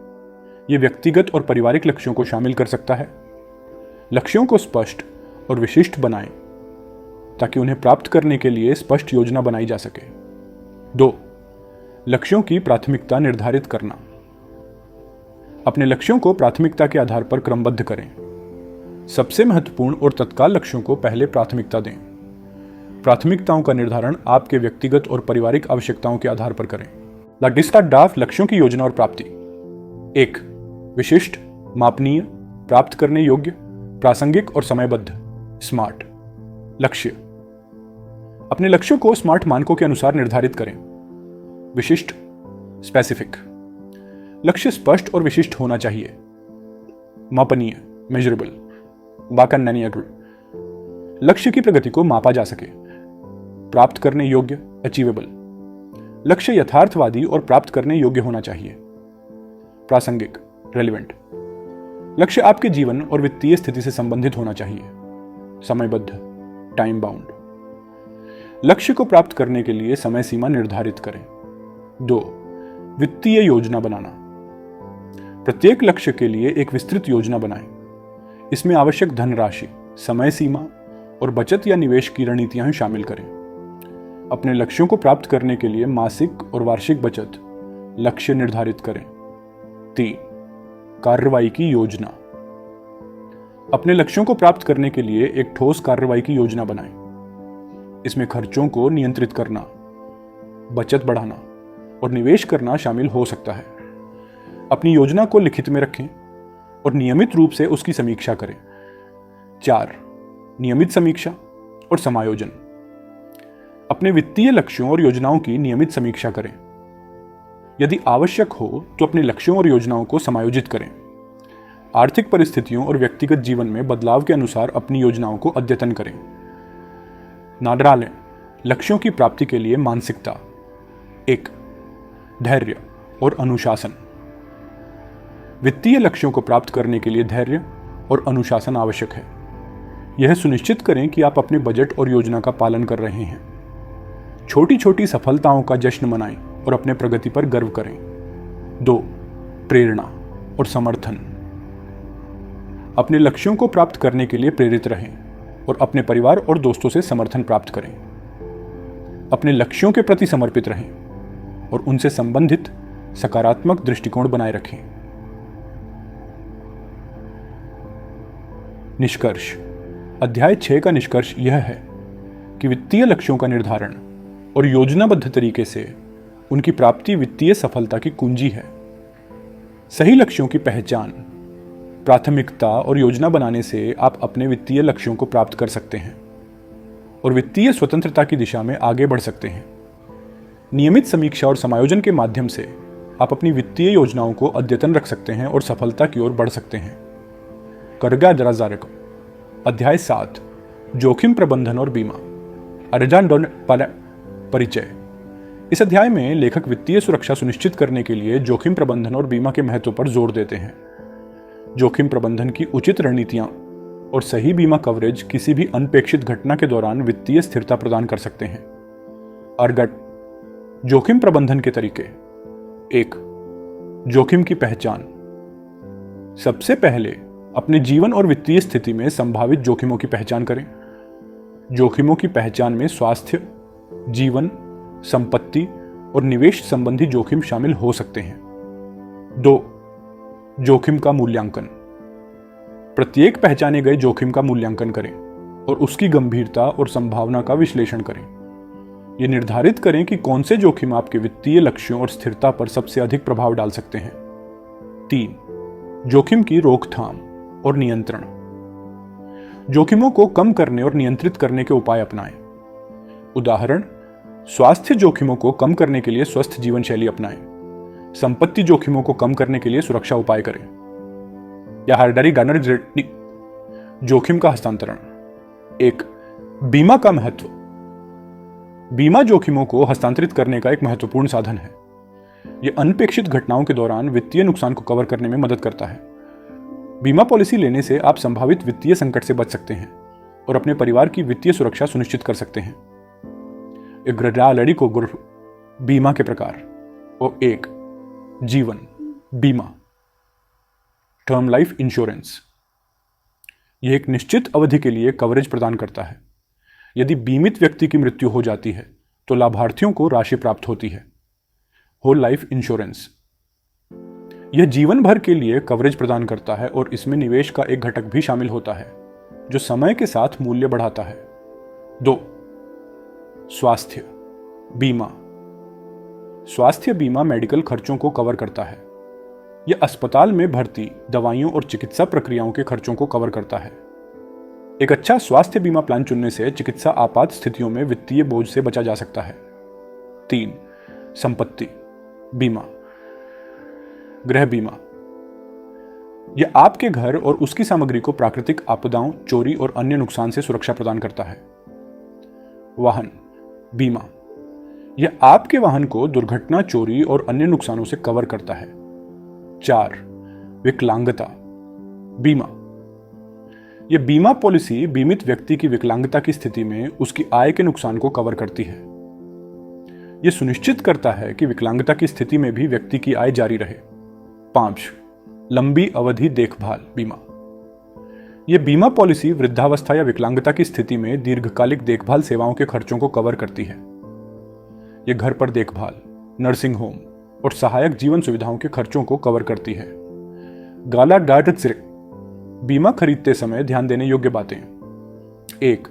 यह व्यक्तिगत और पारिवारिक लक्ष्यों को शामिल कर सकता है। लक्ष्यों को स्पष्ट और विशिष्ट बनाएं ताकि उन्हें प्राप्त करने के लिए स्पष्ट योजना बनाई जा सके। 2. लक्ष्यों की प्राथमिकता निर्धारित करना। अपने लक्ष्यों को प्राथमिकता के आधार पर क्रमबद्ध करें। सबसे महत्वपूर्ण और तत्काल लक्ष्यों को पहले प्राथमिकता दें। प्राथमिकताओं का निर्धारण आपके व्यक्तिगत और पारिवारिक आवश्यकताओं के आधार पर करें। लक्ष्यों की योजना और प्राप्ति। 1. विशिष्ट, मापनीय, प्राप्त करने योग्य, प्रासंगिक और समयबद्ध, स्मार्ट। लक्ष्य, अपने लक्ष्यों को स्मार्ट मानकों के अनुसार निर्धारित करें। विशिष्ट, स्पेसिफिक, लक्ष्य स्पष्ट और विशिष्ट होना चाहिए। मापनीय, मेजरेबल, लक्ष्य की प्रगति को मापा जा सके। प्राप्त करने योग्य, अचीवेबल, लक्ष्य यथार्थवादी और प्राप्त करने योग्य होना चाहिए। प्रासंगिक, रेलेवेंट, लक्ष्य आपके जीवन और वित्तीय स्थिति से संबंधित होना चाहिए। समयबद्ध, टाइम बाउंड, लक्ष्य को प्राप्त करने के लिए समय सीमा निर्धारित करें। 2. वित्तीय योजना बनाना। प्रत्येक लक्ष्य के लिए एक विस्तृत योजना बनाएं। इसमें आवश्यक धनराशि, समय सीमा और बचत या निवेश की रणनीतियां शामिल करें। अपने लक्ष्यों को प्राप्त करने के लिए मासिक और वार्षिक बचत लक्ष्य निर्धारित करें। 3. कार्रवाई की योजना। अपने लक्ष्यों को प्राप्त करने के लिए एक ठोस कार्रवाई की योजना बनाएं। इसमें खर्चों को नियंत्रित करना, बचत बढ़ाना और निवेश करना शामिल हो सकता है। अपनी योजना को लिखित में रखें और नियमित रूप से उसकी समीक्षा करें। 4. नियमित समीक्षा और समायोजन। अपने वित्तीय लक्ष्यों और योजनाओं की नियमित समीक्षा करें। यदि आवश्यक हो तो अपने लक्ष्यों और योजनाओं को समायोजित करें। आर्थिक परिस्थितियों और व्यक्तिगत जीवन में बदलाव के अनुसार अपनी योजनाओं को अद्यतन करें। ना डरालें, लक्ष्यों की प्राप्ति के लिए मानसिकता। 1. धैर्य और अनुशासन। वित्तीय लक्ष्यों को प्राप्त करने के लिए धैर्य और अनुशासन आवश्यक है। यह सुनिश्चित करें कि आप अपने बजट और योजना का पालन कर रहे हैं। छोटी छोटी सफलताओं का जश्न मनाएं और अपने प्रगति पर गर्व करें। 2. प्रेरणा और समर्थन। अपने लक्ष्यों को प्राप्त करने के लिए प्रेरित रहें और अपने परिवार और दोस्तों से समर्थन प्राप्त करें। अपने लक्ष्यों के प्रति समर्पित रहें और उनसे संबंधित सकारात्मक दृष्टिकोण बनाए रखें। निष्कर्ष। अध्याय 6 का निष्कर्ष यह है कि वित्तीय लक्ष्यों का निर्धारण और योजनाबद्ध तरीके से उनकी प्राप्ति वित्तीय सफलता की कुंजी है। सही लक्ष्यों की पहचान, प्राथमिकता और योजना बनाने से आप अपने वित्तीय लक्ष्यों को प्राप्त कर सकते हैं और वित्तीय स्वतंत्रता की दिशा में आगे बढ़ सकते हैं। नियमित समीक्षा और समायोजन के माध्यम से आप अपनी वित्तीय योजनाओं को अद्यतन रख सकते हैं और सफलता की ओर बढ़ सकते हैं। करगा दराजारक। अध्याय 7, जोखिम प्रबंधन और बीमा। परिचय। इस अध्याय में लेखक वित्तीय सुरक्षा सुनिश्चित करने के लिए जोखिम प्रबंधन और बीमा के महत्व पर जोर देते हैं। जोखिम प्रबंधन की उचित रणनीतियां और सही बीमा कवरेज किसी भी अनपेक्षित घटना के दौरान वित्तीय स्थिरता प्रदान कर सकते हैं। अर्गट। जोखिम प्रबंधन के तरीके। 1. जोखिम की पहचान। सबसे पहले अपने जीवन और वित्तीय स्थिति में संभावित जोखिमों की पहचान करें। जोखिमों की पहचान में स्वास्थ्य, जीवन, संपत्ति और निवेश संबंधी जोखिम शामिल हो सकते हैं। 2. जोखिम का मूल्यांकन। प्रत्येक पहचाने गए जोखिम का मूल्यांकन करें और उसकी गंभीरता और संभावना का विश्लेषण करें। यह निर्धारित करें कि कौन से जोखिम आपके वित्तीय लक्ष्यों और स्थिरता पर सबसे अधिक प्रभाव डाल सकते हैं। 3. जोखिम की रोकथाम और नियंत्रण। जोखिमों को कम करने और नियंत्रित करने के उपाय अपनाएं। उदाहरण, स्वास्थ्य जोखिमों को कम करने के लिए स्वस्थ जीवन शैली अपनाएं। संपत्ति जोखिमों को कम करने के लिए सुरक्षा उपाय करें। या हार्डरी गार्नर जोखिम का हस्तांतरण। 1. बीमा का महत्व। बीमा जोखिमों को हस्तांतरित करने का एक महत्वपूर्ण साधन है। यह अनपेक्षित घटनाओं के दौरान वित्तीय नुकसान को कवर करने में मदद करता है। बीमा पॉलिसी लेने से आप संभावित वित्तीय संकट से बच सकते हैं और अपने परिवार की वित्तीय सुरक्षा सुनिश्चित कर सकते हैं। को बीमा के प्रकार। 1. जीवन बीमा, टर्म लाइफ इंश्योरेंस। यह एक निश्चित अवधि के लिए कवरेज प्रदान करता है। यदि बीमित व्यक्ति की मृत्यु हो जाती है तो लाभार्थियों को राशि प्राप्त होती है। Whole life insurance. यह जीवन भर के लिए कवरेज प्रदान करता है और इसमें निवेश का एक घटक भी शामिल होता है जो समय के साथ मूल्य बढ़ाता है। 2. स्वास्थ्य बीमा। स्वास्थ्य बीमा मेडिकल खर्चों को कवर करता है। यह अस्पताल में भर्ती, दवाइयों और चिकित्सा प्रक्रियाओं के खर्चों को कवर करता है। एक अच्छा स्वास्थ्य बीमा प्लान चुनने से चिकित्सा आपात स्थितियों में वित्तीय बोझ से बचा जा सकता है। 3. संपत्ति बीमा। गृह बीमा। यह आपके घर और उसकी सामग्री को प्राकृतिक आपदाओं, चोरी और अन्य नुकसान से सुरक्षा प्रदान करता है। वाहन बीमा। यह आपके वाहन को दुर्घटना, चोरी और अन्य नुकसानों से कवर करता है। 4. विकलांगता बीमा। यह बीमा पॉलिसी बीमित व्यक्ति की विकलांगता की स्थिति में उसकी आय के नुकसान को कवर करती है। यह सुनिश्चित करता है कि विकलांगता की स्थिति में भी व्यक्ति की आय जारी रहे। 5. लंबी अवधि देखभाल बीमा। यह बीमा पॉलिसी वृद्धावस्था या विकलांगता की स्थिति में दीर्घकालिक देखभाल सेवाओं के खर्चों को कवर करती है। यह घर पर देखभाल, नर्सिंग होम और सहायक जीवन सुविधाओं के खर्चों को कवर करती है। गाला डार्ट बीमा खरीदते समय ध्यान देने योग्य बातें। 1.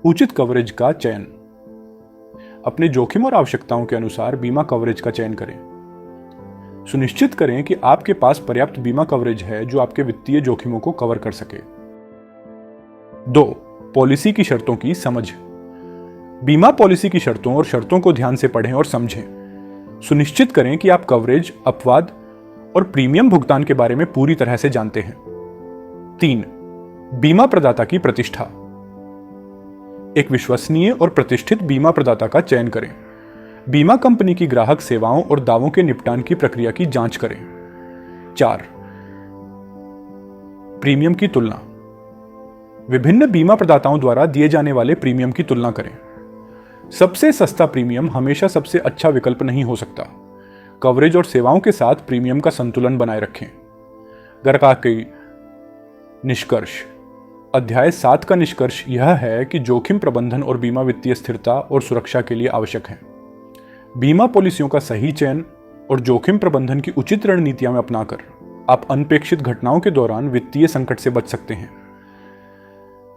उचित कवरेज का चयन। अपने जोखिम और आवश्यकताओं के अनुसार बीमा कवरेज का चयन करें। सुनिश्चित करें कि आपके पास पर्याप्त बीमा कवरेज है जो आपके वित्तीय जोखिमों को कवर कर सके। 2. पॉलिसी की शर्तों की समझ। बीमा पॉलिसी की शर्तों और शर्तों को ध्यान से पढ़ें और समझें। सुनिश्चित करें कि आप कवरेज, अपवाद और प्रीमियम भुगतान के बारे में पूरी तरह से जानते हैं। 3. बीमा प्रदाता की प्रतिष्ठा। एक विश्वसनीय और प्रतिष्ठित बीमा प्रदाता का चयन करें। बीमा कंपनी की ग्राहक सेवाओं और दावों के निपटान की प्रक्रिया की जांच करें। 4. प्रीमियम की तुलना। विभिन्न बीमा प्रदाताओं द्वारा दिए जाने वाले प्रीमियम की तुलना करें। सबसे सस्ता प्रीमियम हमेशा सबसे अच्छा विकल्प नहीं हो सकता। कवरेज और सेवाओं के साथ प्रीमियम का संतुलन बनाए रखें। ग्राहक की निष्कर्ष। अध्याय 7 का निष्कर्ष यह है कि जोखिम प्रबंधन और बीमा वित्तीय स्थिरता और सुरक्षा के लिए आवश्यक है। बीमा पॉलिसियों का सही चयन और जोखिम प्रबंधन की उचित रणनीतियां में अपनाकर आप अनपेक्षित घटनाओं के दौरान वित्तीय संकट से बच सकते हैं।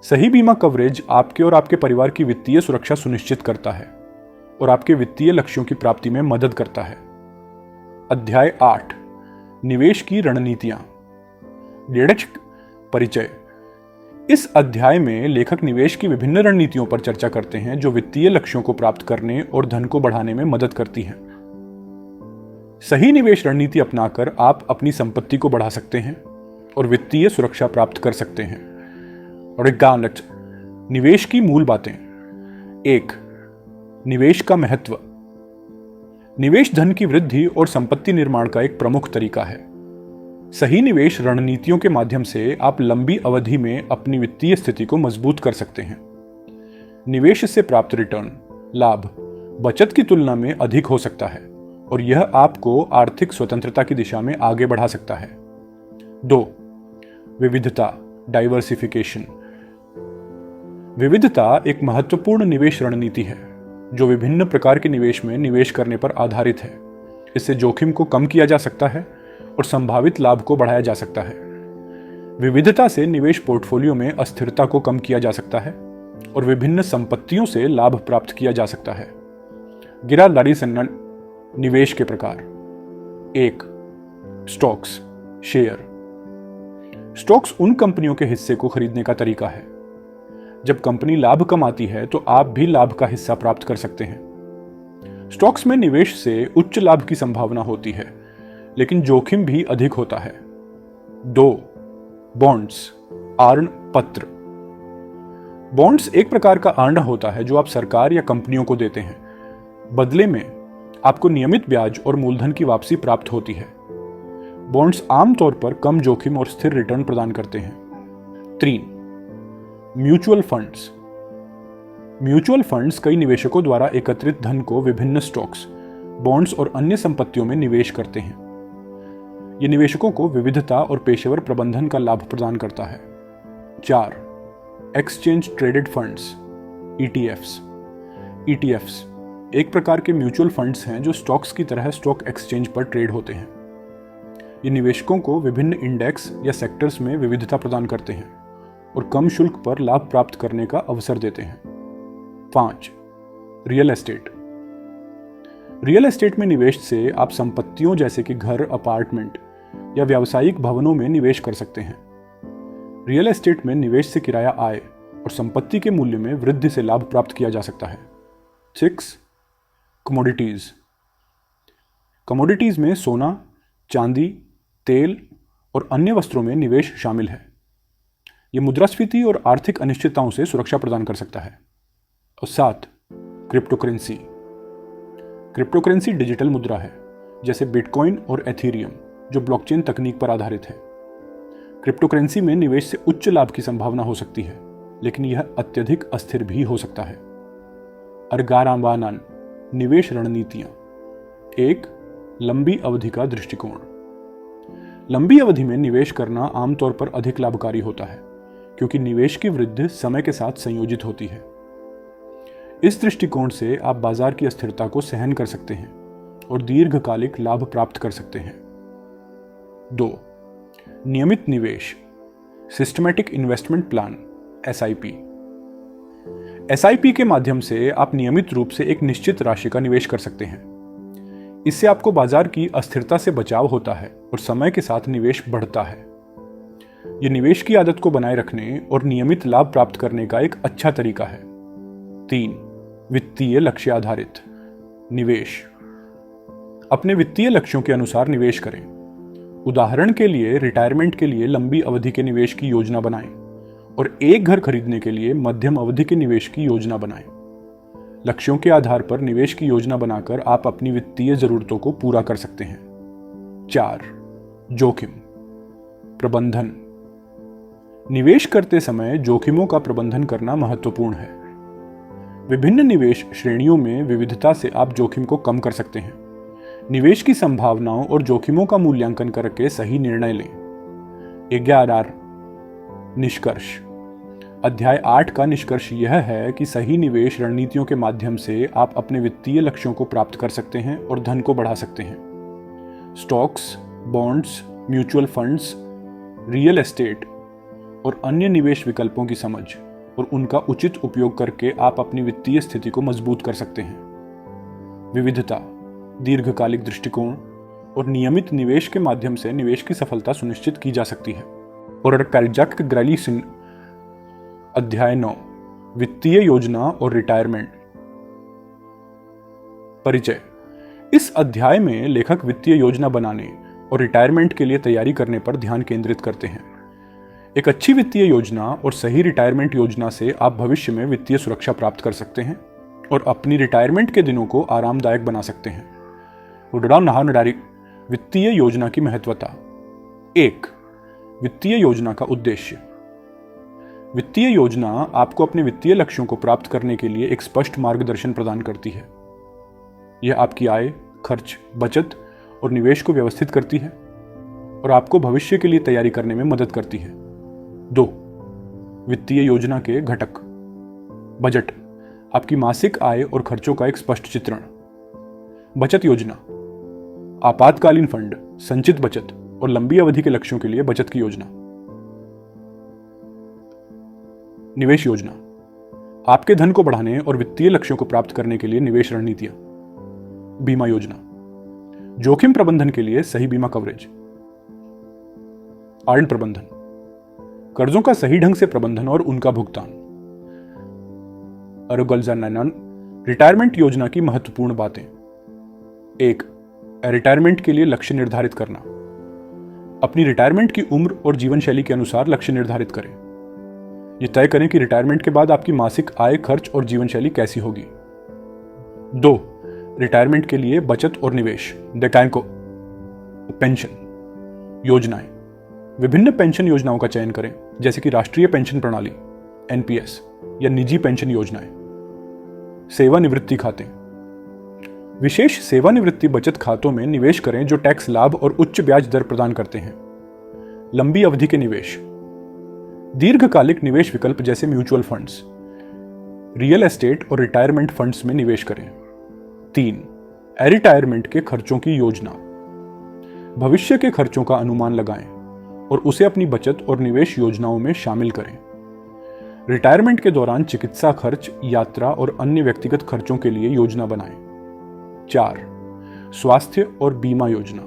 सही बीमा कवरेज आपके और आपके परिवार की वित्तीय सुरक्षा सुनिश्चित करता है और आपके वित्तीय लक्ष्यों की प्राप्ति में मदद करता है। अध्याय 8 निवेश की रणनीतियां। परिचय। इस अध्याय में लेखक निवेश की विभिन्न रणनीतियों पर चर्चा करते हैं जो वित्तीय लक्ष्यों को प्राप्त करने और धन को बढ़ाने में मदद करती हैं। सही निवेश रणनीति अपनाकर आप अपनी संपत्ति को बढ़ा सकते हैं और वित्तीय सुरक्षा प्राप्त कर सकते हैं। और निवेश की मूल बातें। 1. निवेश का महत्व। निवेश धन की वृद्धि और संपत्ति निर्माण का एक प्रमुख तरीका है। सही निवेश रणनीतियों के माध्यम से आप लंबी अवधि में अपनी वित्तीय स्थिति को मजबूत कर सकते हैं। निवेश से प्राप्त रिटर्न, लाभ, बचत की तुलना में अधिक हो सकता है और यह आपको आर्थिक स्वतंत्रता की दिशा में आगे बढ़ा सकता है। 2. विविधता, डाइवर्सिफिकेशन। विविधता एक महत्वपूर्ण निवेश रणनीति है जो विभिन्न प्रकार के निवेश में निवेश करने पर आधारित है। इससे जोखिम को कम किया जा सकता है और संभावित लाभ को बढ़ाया जा सकता है। विविधता से निवेश पोर्टफोलियो में अस्थिरता को कम किया जा सकता है और विभिन्न संपत्तियों से लाभ प्राप्त किया जा सकता है। गिरादारी से निवेश के प्रकार। 1. Stocks, share. स्टॉक्स उन कंपनियों के हिस्से को खरीदने का तरीका है। जब कंपनी लाभ कमाती है तो आप भी लाभ का हिस्सा प्राप्त कर सकते हैं। स्टॉक्स में निवेश से उच्च लाभ की संभावना होती है लेकिन जोखिम भी अधिक होता है। 2. बॉन्ड्स, आर्ण पत्र। बॉन्ड्स एक प्रकार का आर्ण होता है जो आप सरकार या कंपनियों को देते हैं। बदले में आपको नियमित ब्याज और मूलधन की वापसी प्राप्त होती है। बॉन्ड्स आमतौर पर कम जोखिम और स्थिर रिटर्न प्रदान करते हैं। 3. Mutual funds. म्यूचुअल फंड्स कई निवेशकों द्वारा एकत्रित धन को विभिन्न स्टॉक्स, बॉन्ड्स और अन्य संपत्तियों में निवेश करते हैं। ये निवेशकों को विविधता और पेशेवर प्रबंधन का लाभ प्रदान करता है। 4. Exchange traded funds, ETFs। ETFs एक प्रकार के म्यूचुअल फंड्स हैं जो स्टॉक्स की तरह स्टॉक एक्सचेंज पर ट्रेड होते हैं। ये निवेशकों को विभिन्न इंडेक्स या सेक्टर्स में विविधता प्रदान करते हैं और कम शुल्क पर लाभ प्राप्त करने का अवसर देते हैं। 5. Real estate. रियल एस्टेट में निवेश से आप संपत्तियों जैसे कि घर, अपार्टमेंट या व्यावसायिक भवनों में निवेश कर सकते हैं। रियल एस्टेट में निवेश से किराया आय और संपत्ति के मूल्य में वृद्धि से लाभ प्राप्त किया जा सकता है। 6. कमोडिटीज। कमोडिटीज में सोना, चांदी, तेल और अन्य वस्त्रों में निवेश शामिल है। यह मुद्रास्फीति और आर्थिक अनिश्चितताओं से सुरक्षा प्रदान कर सकता है। और 7. क्रिप्टोकरेंसी। क्रिप्टोकरेंसी डिजिटल मुद्रा है जैसे बिटकॉइन और एथेरियम जो ब्लॉकचेन तकनीक पर आधारित है। क्रिप्टोकरेंसी में निवेश से उच्च लाभ की संभावना हो सकती है लेकिन यह अत्यधिक अस्थिर भी हो सकता है। अर्गारावानन निवेश रणनीतियां। 1. लंबी अवधि का दृष्टिकोण। लंबी अवधि में निवेश करना आमतौर पर अधिक लाभकारी होता है क्योंकि निवेश की वृद्धि समय के साथ संयोजित होती है। इस दृष्टिकोण से आप बाजार की अस्थिरता को सहन कर सकते हैं और दीर्घकालिक लाभ प्राप्त कर सकते हैं। 2. नियमित निवेश, systematic investment plan, SIP। SIP के माध्यम से आप नियमित रूप से एक निश्चित राशि का निवेश कर सकते हैं। इससे आपको बाजार की अस्थिरता से बचाव होता है और समय के साथ निवेश बढ़ता है। यह निवेश की आदत को बनाए रखने और नियमित लाभ प्राप्त करने का एक अच्छा तरीका है। 3. वित्तीय लक्ष्य आधारित निवेश। अपने वित्तीय लक्ष्यों के अनुसार निवेश करें। उदाहरण के लिए रिटायरमेंट के लिए लंबी अवधि के निवेश की योजना बनाएं और एक घर खरीदने के लिए मध्यम अवधि के निवेश की योजना बनाएं। लक्ष्यों के आधार पर निवेश की योजना बनाकर आप अपनी वित्तीय जरूरतों को पूरा कर सकते हैं। 4. जोखिम प्रबंधन। निवेश करते समय जोखिमों का प्रबंधन करना महत्वपूर्ण है। विभिन्न निवेश श्रेणियों में विविधता से आप जोखिम को कम कर सकते हैं। निवेश की संभावनाओं और जोखिमों का मूल्यांकन करके सही निर्णय लें। 11. निष्कर्ष। अध्याय 8 का निष्कर्ष यह है कि सही निवेश रणनीतियों के माध्यम से आप अपने वित्तीय लक्ष्यों को प्राप्त कर सकते हैं और धन को बढ़ा सकते हैं। Stocks, bonds, mutual funds, real estate और अन्य निवेश विकल्पों की समझ और उनका उचित उपयोग करके आप अपनी वित्तीय स्थिति को मजबूत कर सकते हैं। विविधता, दीर्घकालिक दृष्टिकोण और नियमित निवेश के माध्यम से निवेश की सफलता सुनिश्चित की जा सकती है। और कैलजक ग्रैलीसन। अध्याय 9 वित्तीय योजना और रिटायरमेंट। परिचय। इस अध्याय में लेखक वित्तीय योजना बनाने और रिटायरमेंट के लिए तैयारी करने पर ध्यान केंद्रित करते हैं। एक अच्छी वित्तीय योजना और सही रिटायरमेंट योजना से आप भविष्य में वित्तीय सुरक्षा प्राप्त कर सकते हैं और अपनी रिटायरमेंट के दिनों को आरामदायक बना सकते हैं। वित्तीय योजना की महत्वता। 1. वित्तीय योजना का उद्देश्य। वित्तीय योजना आपको अपने वित्तीय लक्ष्यों को प्राप्त करने के लिए एक स्पष्ट मार्गदर्शन प्रदान करती है। यह आपकी आय, खर्च, बचत और निवेश को व्यवस्थित करती है और आपको भविष्य के लिए तैयारी करने में मदद करती है। 2. वित्तीय योजना के घटक। बजट आपकी मासिक आय और खर्चों का एक स्पष्ट चित्रण। बचत योजना आपातकालीन फंड, संचित बचत और लंबी अवधि के लक्ष्यों के लिए बचत की योजना। निवेश योजना आपके धन को बढ़ाने और वित्तीय लक्ष्यों को प्राप्त करने के लिए निवेश रणनीतियां। बीमा योजना जोखिम प्रबंधन के लिए सही बीमा कवरेज। ऋण प्रबंधन कर्जों का सही ढंग से प्रबंधन और उनका भुगतान। रिटायरमेंट योजना की महत्वपूर्ण बातें। 1. रिटायरमेंट के लिए लक्ष्य निर्धारित करना। अपनी रिटायरमेंट की उम्र और जीवन शैली के अनुसार लक्ष्य निर्धारित करें। यह तय करें कि रिटायरमेंट के बाद आपकी मासिक आय, खर्च और जीवन शैली कैसी होगी। 2. रिटायरमेंट के लिए बचत और निवेश। पेंशन योजनाएं। विभिन्न पेंशन योजनाओं का चयन करें, जैसे कि राष्ट्रीय पेंशन प्रणाली (एनपीएस) या निजी पेंशन योजनाएं। सेवानिवृत्ति खाते। विशेष सेवानिवृत्ति बचत खातों में निवेश करें जो टैक्स लाभ और उच्च ब्याज दर प्रदान करते हैं। लंबी अवधि के निवेश। दीर्घकालिक निवेश विकल्प जैसे म्यूचुअल फंड्स, रियल एस्टेट और रिटायरमेंट फंड्स में निवेश करें। 3. रिटायरमेंट के खर्चों की योजना। भविष्य के खर्चों का अनुमान लगाएं और उसे अपनी बचत और निवेश योजनाओं में शामिल करें। रिटायरमेंट के दौरान चिकित्सा खर्च, यात्रा और अन्य व्यक्तिगत खर्चों के लिए योजना बनाएं। 4. स्वास्थ्य और बीमा योजना।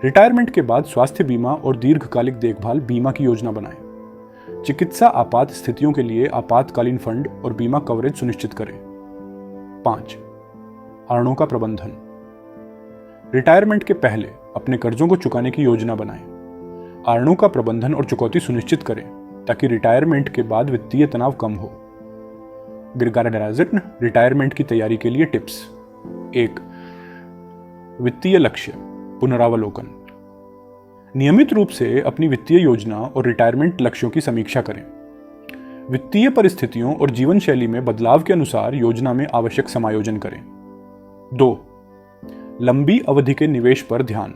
रिटायरमेंट के बाद स्वास्थ्य बीमा और दीर्घकालिक देखभाल बीमा की योजना बनाएं। चिकित्सा आपात स्थितियों के लिए आपातकालीन फंड और बीमा कवरेज सुनिश्चित करें। 5. ऋणों का प्रबंधन। रिटायरमेंट के पहले अपने कर्जों को चुकाने की योजना बनाएं। ऋणों का प्रबंधन और चुकौती सुनिश्चित करें ताकि रिटायरमेंट के बाद वित्तीय तनाव कम हो। रिटायरमेंट की तैयारी के लिए टिप्स। 1. वित्तीय लक्ष्य पुनरावलोकन। नियमित रूप से अपनी वित्तीय योजना और रिटायरमेंट लक्ष्यों की समीक्षा करें। वित्तीय परिस्थितियों और जीवन शैली में बदलाव के अनुसार योजना में आवश्यक समायोजन करें। 2. लंबी अवधि के निवेश पर ध्यान।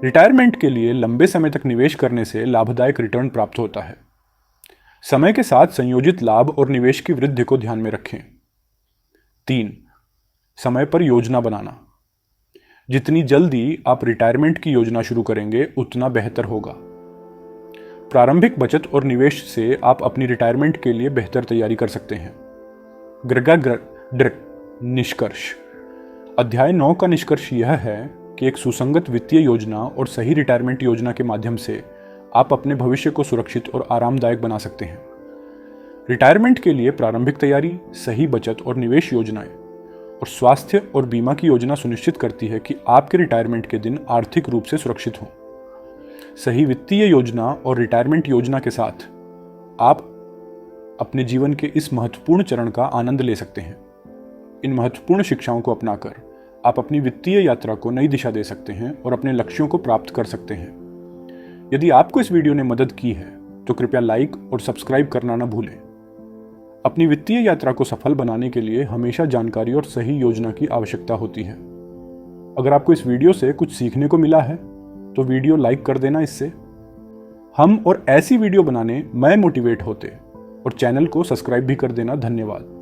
रिटायरमेंट के लिए लंबे समय तक निवेश करने से लाभदायक रिटर्न प्राप्त होता है। समय के साथ संयोजित लाभ और निवेश की वृद्धि को ध्यान में रखें। 3. समय पर योजना बनाना। जितनी जल्दी आप रिटायरमेंट की योजना शुरू करेंगे उतना बेहतर होगा। प्रारंभिक बचत और निवेश से आप अपनी रिटायरमेंट के लिए बेहतर तैयारी कर सकते हैं। निष्कर्ष। अध्याय 9 का निष्कर्ष यह है कि एक सुसंगत वित्तीय योजना और सही रिटायरमेंट योजना के माध्यम से आप अपने भविष्य को सुरक्षित और आरामदायक बना सकते हैं। रिटायरमेंट के लिए प्रारंभिक तैयारी, सही बचत और निवेश योजनाएं और स्वास्थ्य और बीमा की योजना सुनिश्चित करती है कि आपके रिटायरमेंट के दिन आर्थिक रूप से सुरक्षित हों। सही वित्तीय योजना और रिटायरमेंट योजना के साथ आप अपने जीवन के इस महत्वपूर्ण चरण का आनंद ले सकते हैं। इन महत्वपूर्ण शिक्षाओं को अपनाकर आप अपनी वित्तीय यात्रा को नई दिशा दे सकते हैं और अपने लक्ष्यों को प्राप्त कर सकते हैं। यदि आपको इस वीडियो ने मदद की है तो कृपया लाइक और सब्सक्राइब करना न भूलें। अपनी वित्तीय यात्रा को सफल बनाने के लिए हमेशा जानकारी और सही योजना की आवश्यकता होती है। अगर आपको इस वीडियो से कुछ सीखने को मिला है तो वीडियो लाइक कर देना। इससे हम और ऐसी वीडियो बनाने मैं मोटिवेट होते और चैनल को सब्सक्राइब भी कर देना। धन्यवाद।